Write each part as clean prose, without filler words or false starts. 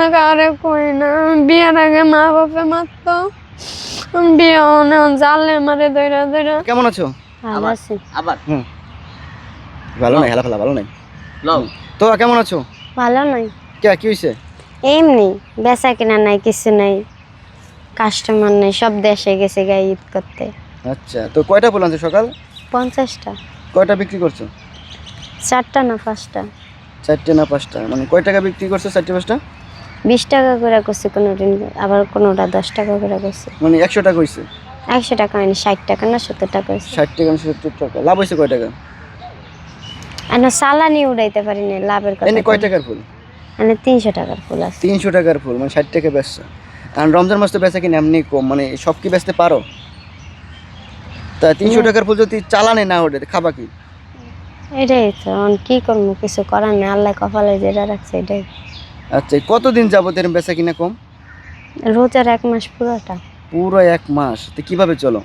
না কারে কই না, বিয়ের আগে মা বাপে মারতো, বিয়ে অনে জানলে মারে দইরা দইরা। কেমন আছো? ভালো আছি। আবার ভালো নাই, হেলা ফেলা ভালো নাই। লও তো কেমন আছো? ভালো নাই, কি হয়েছে? এমনি বেচা কিনা নাই, কিছু নাই, কাস্টমার নেই, সব দেশে গেছে গায়ে ঈদ করতে। আচ্ছা, তো কয়টা ফুল আনছো সকাল? 50টা। কয়টা বিক্রি করছো? 4টা না 5টা। 4টে না 5টা, মানে কয় টাকা বিক্রি করছো 4টে 5টা? 20 টাকা করে করছে কোনোদিন, আবার কোনোটা 10 টাকা করে করছে। মানে 100 টাকা হয়েছে? 100 টাকা হয়নি, 60 টাকা না 70 টাকা হয়েছে। 60 টাকা না 70 টাকা। লাভ হয়েছে কয় টাকা? না চালানি উড়াইতে পারি না, লাভের কথা। এনে কয় টাকার ফুল? মানে 300 টাকার ফুল আছে। 300 টাকার ফুল, মানে 60 টাকা বেচছো। আর রমজান মাস তো বেচা কিনা এমনি কম, মানে সব কি বেচতে পারো? তা 300 টাকার ফুল যদি চালানে না ওঠে খাবা কি? এটাই তো, কি করবো, কিছু করার নেই, আল্লাহ কপালে যেটা রাখছে এটাই। আচ্ছা, কতদিন যাবত এরকম বেচা কিনা কম? রোজার 1 মাস পুরোটা। পুরো 1 মাস? তো কিভাবে চলো?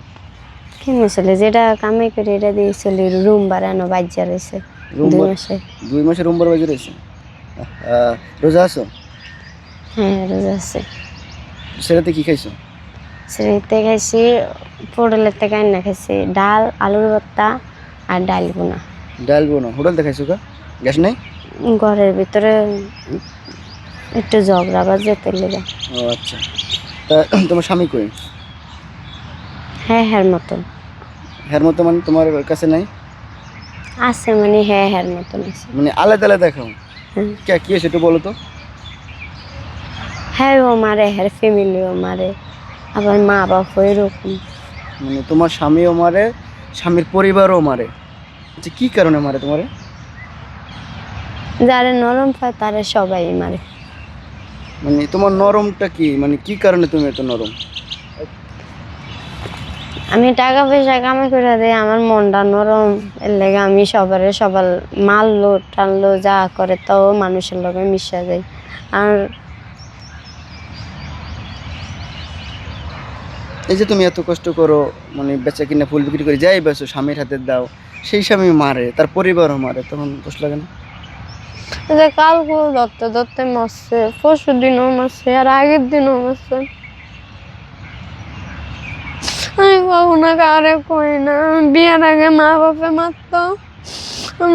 কেমন চলে, যেটা কামাই করে এটা দিয়ে চলি, রুম বাড়ানো বাজ্যা রয়েছে 2 মাসে। 2 মাসে রুম বড় বাজে রয়েছে। রোজা আছো? হ্যাঁ রোজা আছে। সেটাতে কি খাইছো? সেটাতে খাইছি পটলের থেকে আন্না খাইছি, ডাল, আলুর ভর্তা আর ডাল বোনা। ডাল বোনা হোটেল খাইছো? গ্যাস নাই? ঘরের ভিতরে একটু ঝগড়া বাজে তেলে। ও আচ্ছা, তা তোমার স্বামী কই? হ্যাঁ হ্যাঁ মতন হ্যার মতো মানে তোমার কাছে নাই? আছে, মানে হ্যাঁ হ্যাঁ মতন আছে। মানে আলাদা আলাদা খাও? হ্যাঁ। কি আছে একটু বলো তো। হ্যাঁ ও মারে, হ্যাঁ ফ্যামিলিও মারে, আবার মা বাবা এরকম। মানে তোমার স্বামীও মারে, স্বামীর পরিবারও মারে? আচ্ছা, কি কারণে মারে তোমারে? যারা নরম পায় তারা সবাই মারে। মানে তোমার নরমটা কি, মানে কি কারণে তুমি এত নরম? আমি টাকা পয়সা কামাই করে দিই, আমার মনটা নরম, এর লেগে আমি সবার মারলো টানলো যা করে তাও মানুষের লগে মিশা যায়। আর এই যে তুমি এত কষ্ট করো, মানে বেচা কিনা ফুল বিক্রি করে যাই বেচো, স্বামীর হাতে দাও, সেই স্বামী মারে, তার পরিবারও মারে, তখন কষ্ট লাগে না? যে কালকে ধরতে ধরতে মারছে, পরশু দিনও মারছে, আর আগের দিনও মারছে। আমি কখনো কারে কই না, বিয়ের আগে মা বাপে মারতো,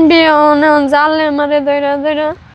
বিয়ে অনে জানলে মারে দইরা দইরা।